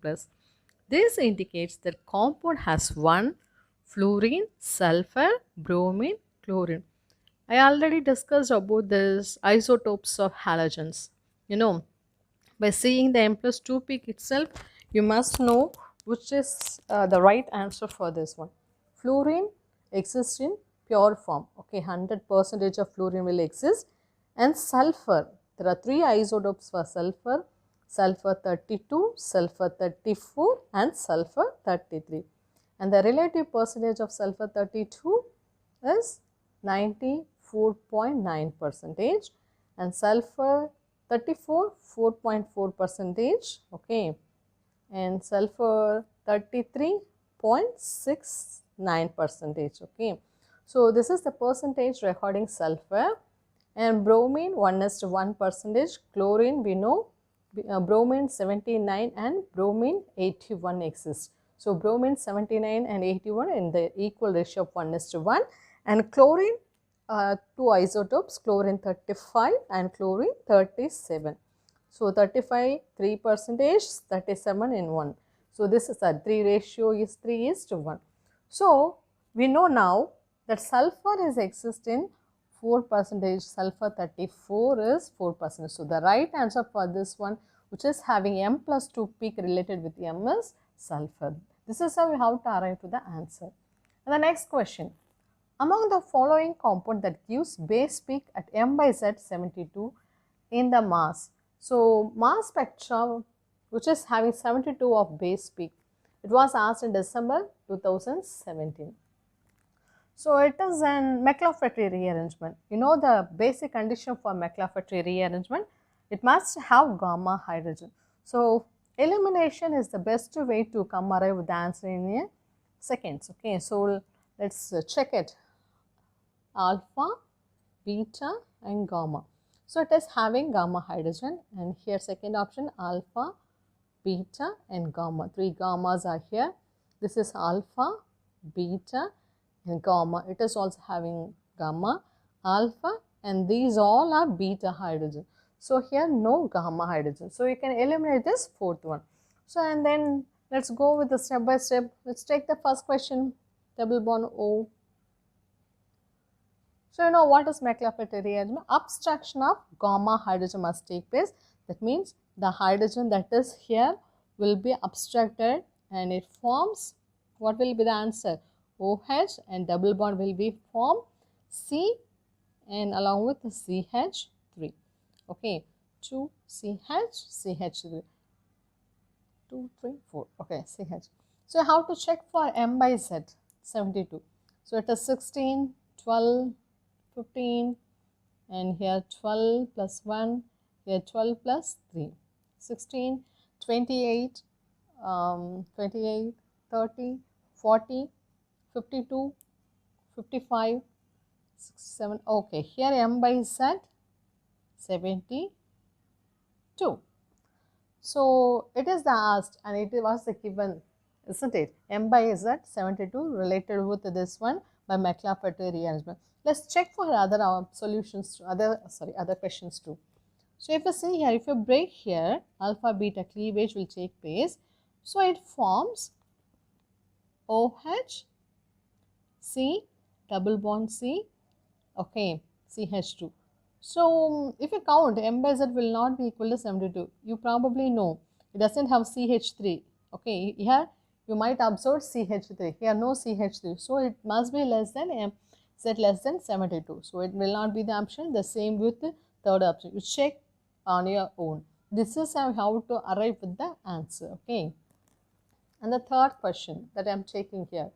plus. This indicates that compound has one fluorine, sulfur, bromine, chlorine. I already discussed about this isotopes of halogens. You know, by seeing the M plus 2 peak itself, you must know which is the right answer for this one. Fluorine exists in pure form. Okay, 100% of fluorine will exist. And sulfur, there are three isotopes for sulfur: sulfur 32, sulfur 34 and sulfur 33. And the relative percentage of sulfur 32 is 94.9 percentage, and sulfur 34 4.4 percentage, okay, and sulfur 33.69 percentage, okay. So this is the percentage recording sulfur. And bromine 1:1 percentage, chlorine we know bromine 79 and bromine 81 exists. So bromine 79 and 81 in the equal ratio of 1:1, and chlorine two isotopes, chlorine 35 and chlorine 37. So 35 3 percentage, 37 in 1. So this is a 3 ratio is 3:1. So we know now that sulfur is exist in 4 percentage, sulfur 34 is 4 percent. So the right answer for this one, which is having M plus 2 peak related with M, is sulfur. This is how we have to arrive to the answer. And the next question, among the following compound that gives base peak at M by Z 72 in the mass. So mass spectra which is having 72 of base peak. It was asked in December 2017. So it is an McLafferty rearrangement. You know the basic condition for McLafferty rearrangement, it must have gamma hydrogen. So elimination is the best way to come arrive with the answer in seconds. Okay, so let's check it. Alpha, beta and gamma. So it is having gamma hydrogen, and here second option alpha, beta and gamma. Three gammas are here. This is alpha, beta and gamma. It is also having gamma, alpha, and these all are beta hydrogen. So here no gamma hydrogen. So you can eliminate this fourth one. So and then let's go with the step by step. Let's take the first question, double bond O. So you know what is McLafferty rearrangement? Abstraction of gamma hydrogen must take place. That means the hydrogen that is here will be abstracted and it forms, what will be the answer? OH, and double bond will be formed C and along with the CH3. Okay, 2 CH, CH3. 2, 3, 4. Okay, CH. So how to check for M by Z 72? So it is 16, 12, 15, and here 12 plus 1, here 12 plus 3, 16, 28, 28, 30, 40, 52, 55, 67. Okay, here M by Z 72. So it is the asked and it was the given, isn't it? M by Z 72 related with this one by McLafferty rearrangement. Let's check for other solutions, other questions too. So if you see here, if you break here, alpha beta cleavage will take place. So it forms OH, C, double bond C, okay, CH2. So if you count, M by Z will not be equal to 72. You probably know it doesn't have CH3. Okay, here you might observe CH3. Here no CH3. So it must be less than M. Z less than 72. So it will not be the option. The same with the third option. You check on your own. This is how to arrive with the answer. Okay. And the third question that I am taking here.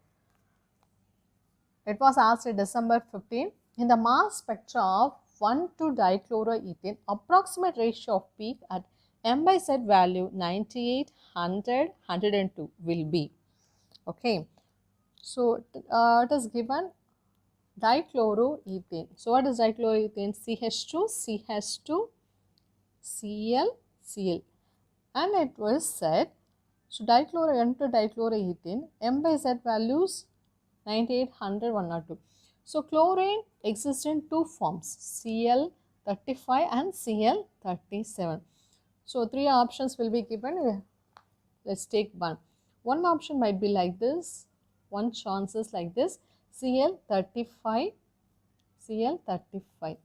It was asked in December 15. In the mass spectra of 1,2-dichloroethane, approximate ratio of peak at M by Z value 98, 100, 102 will be. Okay. So it is given dichloroethane. So what is dichloroethane? CH2, CH2, Cl, Cl. And it was said, so dichloroethane, M by Z values 98, 100, 102. So chlorine exists in two forms, Cl35 and Cl37. So three options will be given. let's take one. One option might be like this, one chance is like this, Cl35, Cl35,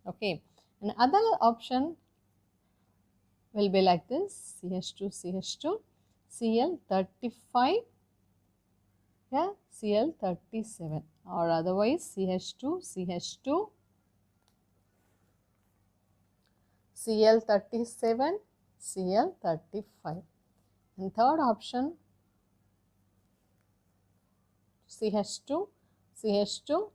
okay. And other option will be like this, CH2, CH2, Cl35, yeah, Cl37, or otherwise CH2, CH2, Cl37, Cl35. And third option, CH2, CH2,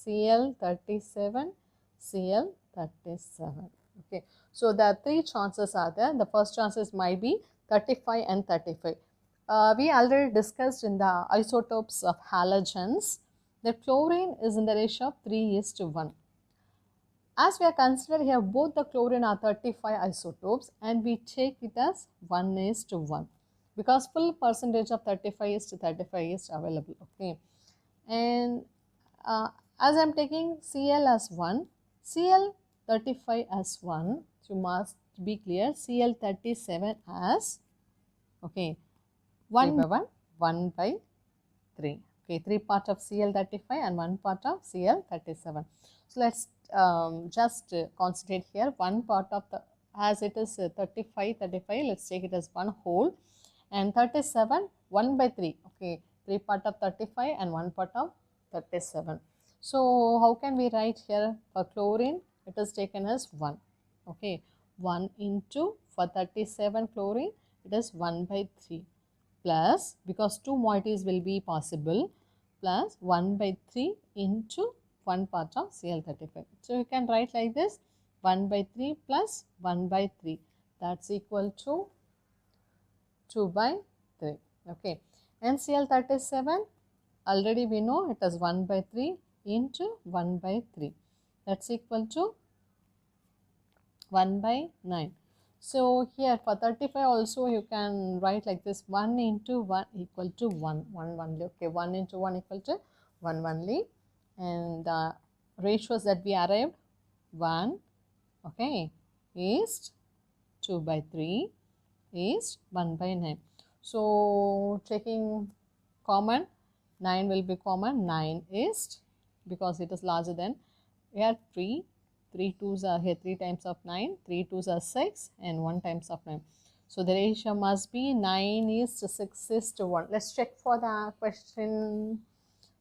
Cl37, Cl37. Okay, so the three chances are there. The first chances might be 35 and 35. We already discussed in the isotopes of halogens that chlorine is in the ratio of 3:1. As we are considering here, both the chlorine are 35 isotopes and we take it as 1:1 because full percentage of 35:35 is available. Okay, and as I am taking Cl as 1, Cl35 as 1, so you must be clear, Cl37 as, okay, 1 by 1, 1 by 3. Okay, 3 part of Cl35 and 1 part of Cl37. So let's just concentrate here. 1 part of the, as it is 35, let's take it as one whole, and 37, 1 by 3. Okay, 3 part of 35 and 1 part of 37. So how can we write here for chlorine? It is taken as 1. Okay, 1 into, for 37 chlorine, it is 1 by 3 plus, because 2 moieties will be possible, plus 1 by 3 into 1 part of Cl35. So you can write like this, 1 by 3 plus 1 by 3, that's equal to 2 by 3. Okay, and Cl37, already we know it is 1 by 3 into 1 by 3, that's equal to 1 by 9. So here for 35 also you can write like this, 1 into 1 equal to 1, 1 only. Okay, 1 into 1 equal to 1 only. And the ratios that we arrived, 1, okay, is 2 by 3 is 1 by 9. So taking common, 9 will be common, 9 is, because it is larger than, here 3 2s are here, 3 times of 9, 3 2s are 6 and 1 times of 9. So the ratio must be 9:6:1. Let's check for the question.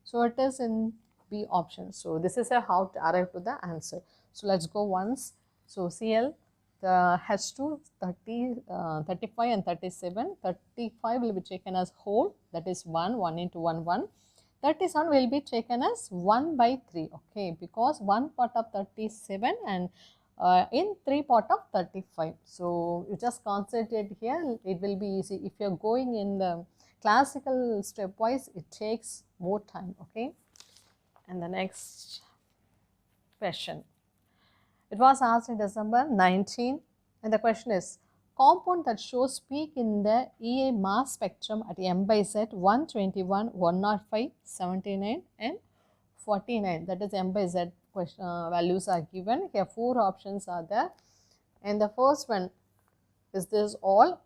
So it is in B option. So this is how to arrive to the answer. So let's go once. So Cl, the H2 35 and 37. 35 will be taken as whole, that is 1 into 1 1. 37 will be taken as 1 by 3, okay, because 1 part of 37 and in 3 part of 35. So you just concentrate here, it will be easy. If you are going in the classical stepwise, it takes more time, okay. And the next question, it was asked in December 19, and the question is, compound that shows peak in the EA mass spectrum at M by Z 121, 105, 79 and 49, that is M by Z question, values are given. Here 4 options are there, and the first one is this all.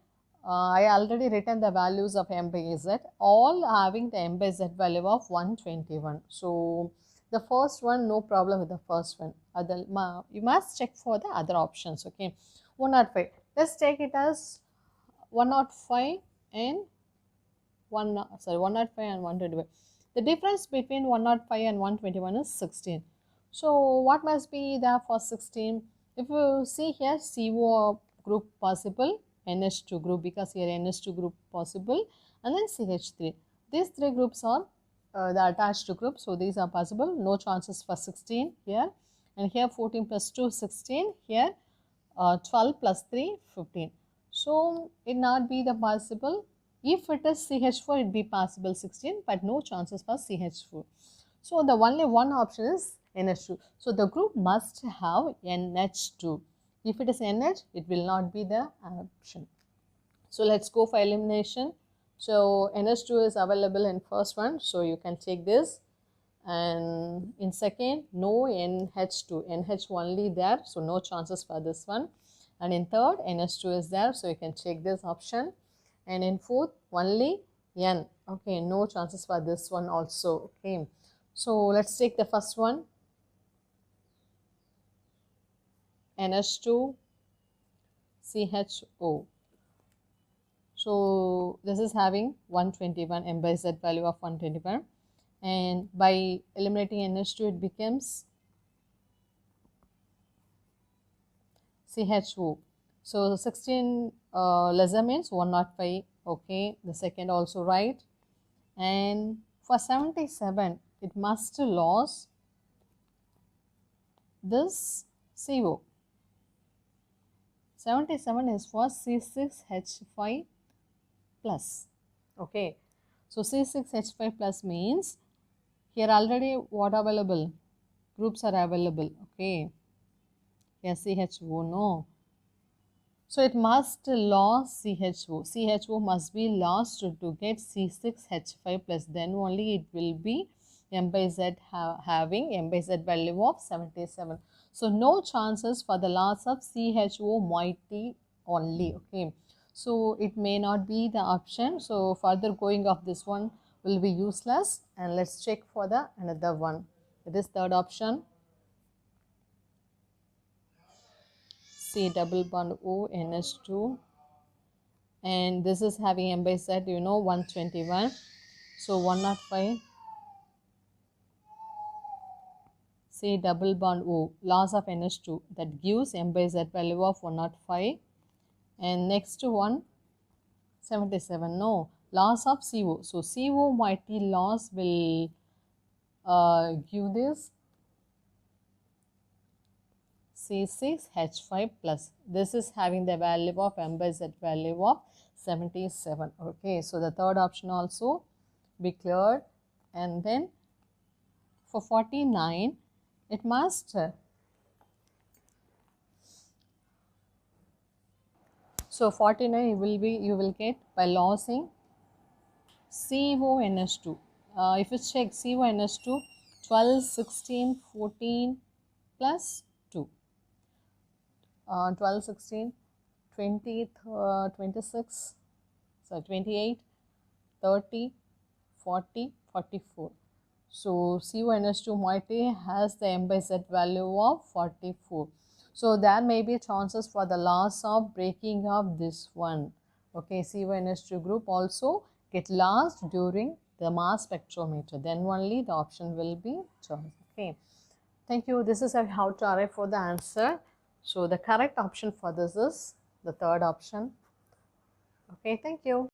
I already written the values of M by Z, all having the M by Z value of 121. So the first one, no problem with the first one. You must check for the other options, okay. 105. Let's take it as 105 and 105 and 125. The difference between 105 and 121 is 16. So what must be there for 16? If you see here, CO group possible, NH2 group, because here NH2 group possible, and then CH3. These 3 groups are the attached group, so these are possible. No chances for 16 here, and here 14 plus 2 16, here 12 plus 3 15. So it not be the possible. If it is CH4, it be possible 16, but no chances for CH4. So the only one option is NH2. So the group must have NH2. If it is NH, it will not be the option. So let's go for elimination. So NH2 is available in first one, so you can take this. And in second, no NH2, NH only there, so no chances for this one. And in third, NH2 is there, so you can check this option. and in fourth only N. Okay, no chances for this one also. Okay, so let's take the first one, NH2 CHO. So this is having 121 M by Z value of 121, and by eliminating NH2 it becomes CHO. So 16 lesser means 105. Okay, the second also right. And for 77 it must lose this CO. 77 is for C6H5 plus. Okay, so C6H5 plus means here already what available? Groups are available. Okay, here CHO, no. So it must lose CHO. CHO must be lost to get C6H5 plus, then only it will be M by Z having M by Z value of 77. So no chances for the loss of CHO moiety only. Okay, so it may not be the option. So further going of this one will be useless, and let's check for the another one. It is third option, C double bond O NH2, and this is having M by Z, 121. So 105, C double bond O, loss of NH2, that gives M by Z value of 105. And next one, 77, no, loss of CO. So CO moiety loss will give this C6H5 plus. This is having the value of M by Z value of 77. Okay, so the third option also be cleared. And then for 49 it must, so 49 you will get by losing CONH2. If you check CONH2, 12, 16, 14 plus 2. 12, 16, 20, 26, so 28, 30, 40, 44. So CONH2 moiety has the M by Z value of 44. So there may be chances for the loss of breaking of this one. Okay, CONH2 group also get lost during the mass spectrometer. Then only the option will be chosen. Okay. Thank you. This is how to arrive for the answer. So the correct option for this is the third option. Okay, thank you.